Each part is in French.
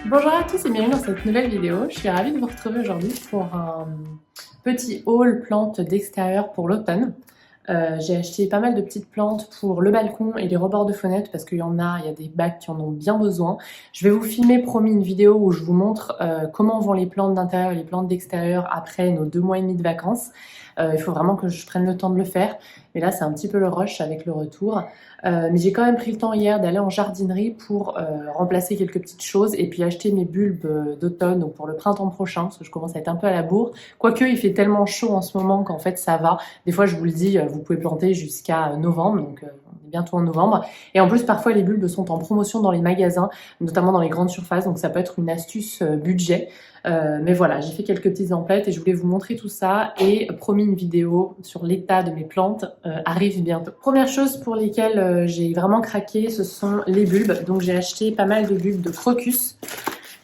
Bonjour à tous et bienvenue dans cette nouvelle vidéo. Je suis ravie de vous retrouver aujourd'hui pour un petit haul plantes d'extérieur pour l'automne. J'ai acheté pas mal de petites plantes pour le balcon et les rebords de fenêtres parce qu'il y a des bacs qui en ont bien besoin. Je vais vous filmer, promis, une vidéo où je vous montre comment vont les plantes d'intérieur et les plantes d'extérieur après nos 2 mois et demi de vacances. Il faut vraiment que je prenne le temps de le faire. Mais là, c'est un petit peu le rush avec le retour. Mais j'ai quand même pris le temps hier d'aller en jardinerie pour remplacer quelques petites choses et puis acheter mes bulbes d'automne ou pour le printemps prochain parce que je commence à être un peu à la bourre. Quoique, il fait tellement chaud en ce moment qu'en fait, ça va. Des fois, je vous le dis, vous pouvez planter jusqu'à novembre, donc on est bientôt en novembre. Et en plus, parfois, les bulbes sont en promotion dans les magasins, notamment dans les grandes surfaces, donc ça peut être une astuce budget. Mais voilà, j'ai fait quelques petites emplettes et je voulais vous montrer tout ça et promis une vidéo sur l'état de mes plantes arrive bientôt. Première chose pour lesquelles j'ai vraiment craqué, ce sont les bulbes. Donc j'ai acheté pas mal de bulbes de crocus.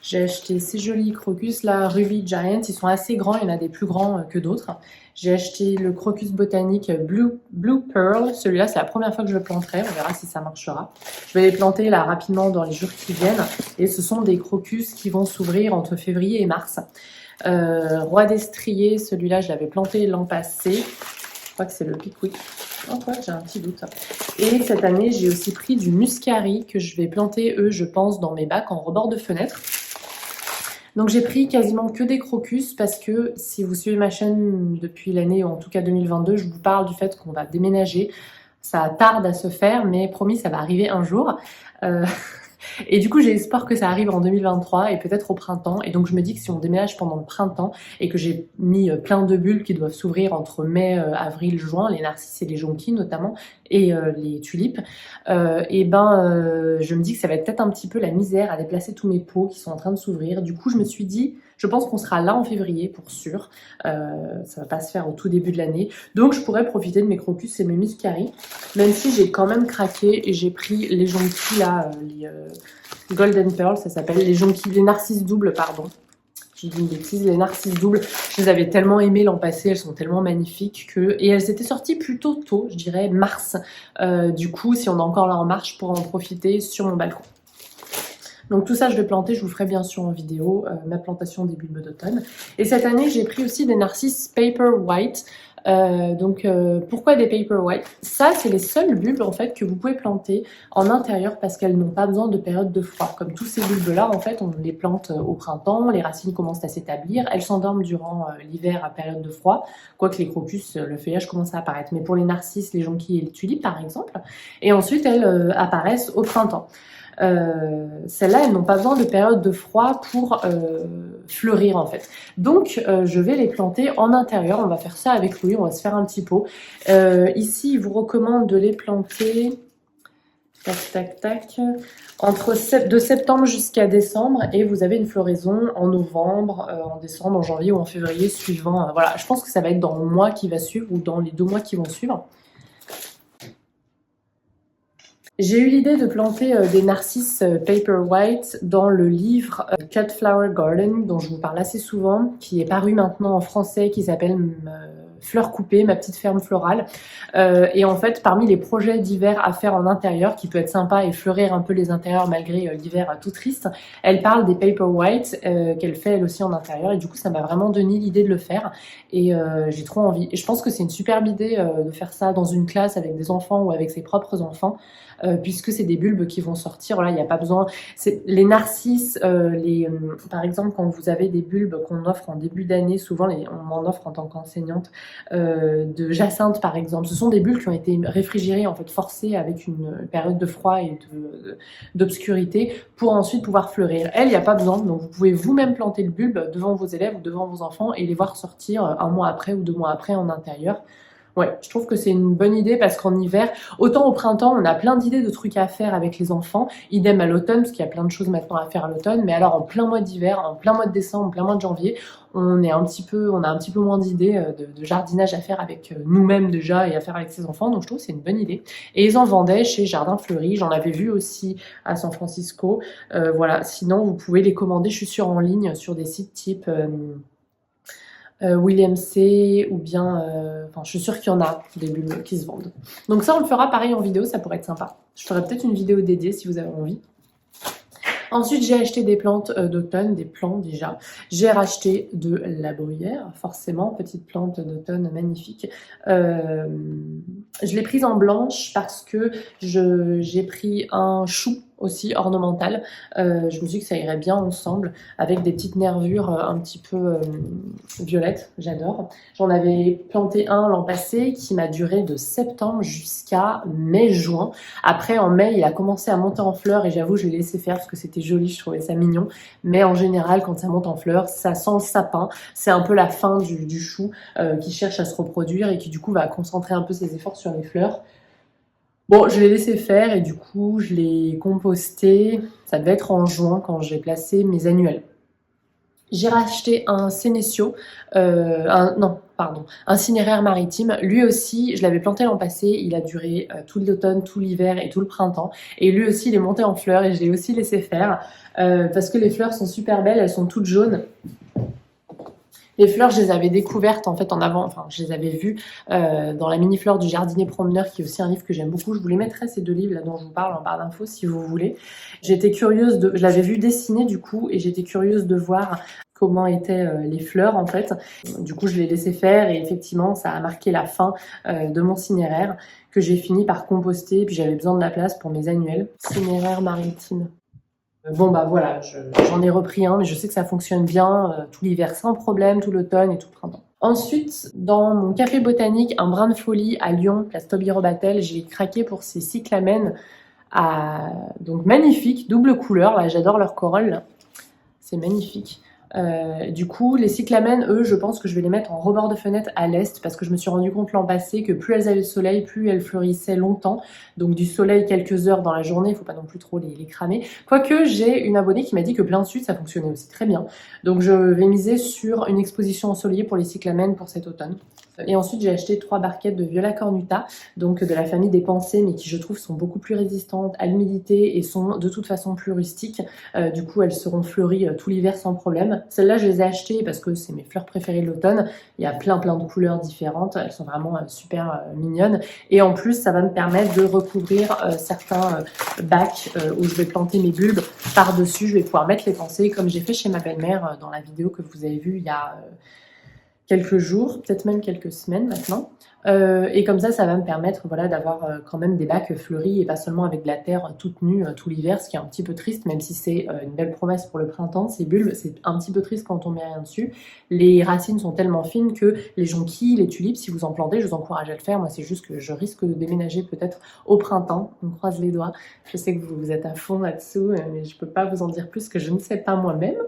J'ai acheté ces jolis crocus là, Ruby Giant, ils sont assez grands, il y en a des plus grands que d'autres. J'ai acheté le crocus botanique Blue Pearl, celui-là c'est la première fois que je le planterai, on verra si ça marchera. Je vais les planter là rapidement dans les jours qui viennent et ce sont des crocus qui vont s'ouvrir entre février et mars. Roi d'Estrier, celui-là je l'avais planté l'an passé, je crois que c'est le Pickwick. Oh, toi, j'ai un petit doute. Et cette année, j'ai aussi pris du muscari que je vais planter, je pense, dans mes bacs en rebord de fenêtre. Donc j'ai pris quasiment que des crocus parce que si vous suivez ma chaîne depuis l'année, ou en tout cas 2022, je vous parle du fait qu'on va déménager. Ça tarde à se faire, mais promis, ça va arriver un jour. Et du coup, j'ai espoir que ça arrive en 2023 et peut-être au printemps. Et donc, je me dis que si on déménage pendant le printemps et que j'ai mis plein de bulbes qui doivent s'ouvrir entre mai, avril, juin, les narcisses et les jonquilles notamment, et les tulipes, je me dis que ça va être peut-être un petit peu la misère à déplacer tous mes pots qui sont en train de s'ouvrir. Du coup, je me suis dit, je pense qu'on sera là en février pour sûr. Ça va pas se faire au tout début de l'année. Donc, je pourrais profiter de mes crocus et mes muscari, même si j'ai quand même craqué et j'ai pris les jonquilles là, les Golden Pearl, ça s'appelle, les jonquilles, les narcisses doubles, pardon. J'ai dit une bêtise, les narcisses doubles, je les avais tellement aimées l'an passé, elles sont tellement magnifiques que... Et elles étaient sorties plutôt tôt, je dirais mars. Du coup, si on est encore là en marche, je pourrais en profiter sur mon balcon. Donc tout ça, je vais planter, je vous ferai bien sûr en vidéo ma plantation des bulbes d'automne. Et cette année, j'ai pris aussi des narcisses Paper White. Pourquoi des Paper White? Ça, c'est les seuls bulbes en fait que vous pouvez planter en intérieur parce qu'elles n'ont pas besoin de période de froid. Comme tous ces bulbes-là, en fait, on les plante au printemps, les racines commencent à s'établir, elles s'endorment durant l'hiver à période de froid, quoique les crocus, le feuillage commence à apparaître. Mais pour les narcisses, les jonquilles et les tulipes, par exemple, et ensuite elles apparaissent au printemps. Celles-là, elles n'ont pas besoin de période de froid pour fleurir en fait. Donc, je vais les planter en intérieur. On va faire ça avec Louis, on va se faire un petit pot. Ici, il vous recommande de les planter tac, tac, tac, de septembre jusqu'à décembre et vous avez une floraison en novembre, en décembre, en janvier ou en février suivant. Voilà, je pense que ça va être dans le mois qui va suivre ou dans les 2 mois qui vont suivre. J'ai eu l'idée de planter des narcisses Paper White dans le livre Cut Flower Garden, dont je vous parle assez souvent, qui est paru maintenant en français, qui s'appelle Fleurs coupées, ma petite ferme florale. Et en fait, parmi les projets d'hiver à faire en intérieur, qui peut être sympa et fleurir un peu les intérieurs malgré l'hiver tout triste, elle parle des Paper White qu'elle fait elle aussi en intérieur. Et du coup, ça m'a vraiment donné l'idée de le faire. Et j'ai trop envie. Et je pense que c'est une superbe idée de faire ça dans une classe avec des enfants ou avec ses propres enfants. Puisque c'est des bulbes qui vont sortir, voilà, il n'y a pas besoin... Les narcisses, par exemple, quand vous avez des bulbes qu'on offre en début d'année, souvent on m'en offre en tant qu'enseignante, de jacinthe par exemple, ce sont des bulbes qui ont été réfrigérés, en fait, forcés avec une période de froid et d'obscurité pour ensuite pouvoir fleurir. Elle, il n'y a pas besoin, donc vous pouvez vous-même planter le bulbe devant vos élèves ou devant vos enfants et les voir sortir 1 mois après ou 2 mois après en intérieur. Ouais, je trouve que c'est une bonne idée parce qu'en hiver, autant au printemps, on a plein d'idées de trucs à faire avec les enfants, idem à l'automne, parce qu'il y a plein de choses maintenant à faire à l'automne, mais alors en plein mois d'hiver, en plein mois de décembre, en plein mois de janvier, on a un petit peu moins d'idées de jardinage à faire avec nous-mêmes déjà et à faire avec ses enfants, donc je trouve que c'est une bonne idée. Et ils en vendaient chez Jardin Fleuri, j'en avais vu aussi à San Francisco, voilà, sinon vous pouvez les commander, je suis sûre, en ligne sur des sites type... William C ou bien je suis sûre qu'il y en a des bulbes qui se vendent. Donc ça, on le fera pareil en vidéo, ça pourrait être sympa. Je ferai peut-être une vidéo dédiée si vous avez envie. Ensuite, j'ai acheté des plantes d'automne, des plants déjà. J'ai racheté de la bruyère, forcément, petite plante d'automne magnifique. Je l'ai prise en blanche parce que j'ai pris un chou aussi ornemental. Je me suis dit que ça irait bien ensemble avec des petites nervures un petit peu violettes, j'adore. J'en avais planté un l'an passé qui m'a duré de septembre jusqu'à mai-juin. Après, en mai, il a commencé à monter en fleurs et j'avoue, je l'ai laissé faire parce que c'était joli, je trouvais ça mignon. Mais en général, quand ça monte en fleurs, ça sent le sapin. C'est un peu la fin du chou qui cherche à se reproduire et qui du coup va concentrer un peu ses efforts sur les fleurs. Bon, je l'ai laissé faire et du coup, je l'ai composté. Ça devait être en juin quand j'ai placé mes annuelles. J'ai racheté un sénécio, un cinéraire maritime. Lui aussi, je l'avais planté l'an passé. Il a duré tout l'automne, tout l'hiver et tout le printemps. Et lui aussi, il est monté en fleurs et je l'ai aussi laissé faire parce que les fleurs sont super belles. Elles sont toutes jaunes. Les fleurs, je les avais découvertes en fait en avant, enfin je les avais vues dans la mini-fleur du jardinier promeneur qui est aussi un livre que j'aime beaucoup. Je vous les mettrai ces deux livres là dont je vous parle en barre d'infos si vous voulez. J'étais curieuse je l'avais vu dessiner du coup et j'étais curieuse de voir comment étaient les fleurs en fait. Du coup je l'ai laissé faire et effectivement ça a marqué la fin de mon cinéraire que j'ai fini par composter puis j'avais besoin de la place pour mes annuelles. Cinéraire maritime. Bon bah voilà, j'en ai repris un, mais je sais que ça fonctionne bien tout l'hiver sans problème, tout l'automne et tout le printemps. Ensuite, dans mon café botanique, un brin de folie à Lyon, place Toby-Robatel, j'ai craqué pour ces cyclamènes donc magnifiques, double couleur, là j'adore leur corolle, c'est magnifique. Du coup, les cyclamènes, eux, je pense que je vais les mettre en rebord de fenêtre à l'est parce que je me suis rendu compte l'an passé que plus elles avaient le soleil, plus elles fleurissaient longtemps. Donc du soleil quelques heures dans la journée, il ne faut pas non plus trop les cramer. Quoique j'ai une abonnée qui m'a dit que plein sud, ça fonctionnait aussi très bien. Donc je vais miser sur une exposition ensoleillée pour les cyclamènes pour cet automne. Et ensuite, j'ai acheté 3 barquettes de Viola cornuta, donc de la famille des pensées, mais qui je trouve sont beaucoup plus résistantes à l'humidité et sont de toute façon plus rustiques. Du coup, elles seront fleuries tout l'hiver sans problème. Celles-là, je les ai achetées parce que c'est mes fleurs préférées de l'automne. Il y a plein de couleurs différentes. Elles sont vraiment super mignonnes. Et en plus, ça va me permettre de recouvrir certains bacs où je vais planter mes bulbes par-dessus. Je vais pouvoir mettre les pensées comme j'ai fait chez ma belle-mère dans la vidéo que vous avez vue il y a quelques jours, peut-être même quelques semaines maintenant. Et comme ça va me permettre voilà, d'avoir quand même des bacs fleuris et pas seulement avec de la terre toute nue tout l'hiver, ce qui est un petit peu triste, même si c'est une belle promesse pour le printemps. Ces bulbes, c'est un petit peu triste quand on met rien dessus. Les racines sont tellement fines que les jonquilles, les tulipes, si vous en plantez, je vous encourage à le faire. Moi, c'est juste que je risque de déménager peut-être au printemps. On croise les doigts. Je sais que vous êtes à fond là-dessous, mais je peux pas vous en dire plus que je ne sais pas moi-même.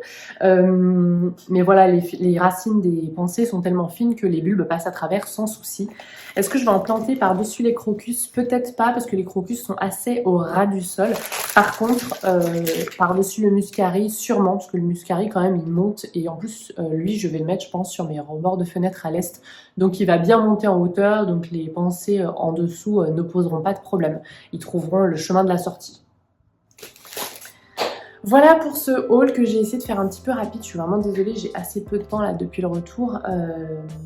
Mais voilà, les racines des pensées sont tellement fines que les bulbes passent à travers sans souci. Est-ce que je vais en planter par-dessus les crocus? Peut-être pas, parce que les crocus sont assez au ras du sol. Par contre, par-dessus le muscari, sûrement, parce que le muscari, quand même, il monte. Et en plus, lui, je vais le mettre, je pense, sur mes rebords de fenêtre à l'est. Donc, il va bien monter en hauteur. Donc, les pensées en dessous ne poseront pas de problème. Ils trouveront le chemin de la sortie. Voilà pour ce haul que j'ai essayé de faire un petit peu rapide. Je suis vraiment désolée, j'ai assez peu de temps là depuis le retour.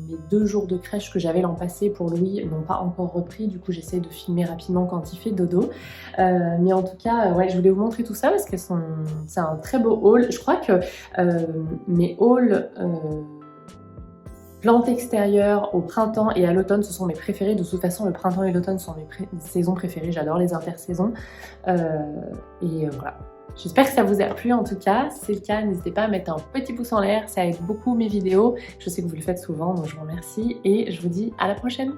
Mes 2 jours de crèche que j'avais l'an passé pour Louis n'ont pas encore repris. Du coup, j'essaie de filmer rapidement quand il fait dodo. Mais en tout cas, ouais, je voulais vous montrer tout ça parce que c'est un très beau haul. Je crois que mes hauls plantes extérieures au printemps et à l'automne, ce sont mes préférés. De toute façon, le printemps et l'automne sont mes saisons préférées. J'adore les intersaisons. Voilà. J'espère que ça vous a plu en tout cas. Si c'est le cas, n'hésitez pas à mettre un petit pouce en l'air. Ça aide beaucoup mes vidéos. Je sais que vous le faites souvent, donc je vous remercie. Et je vous dis à la prochaine.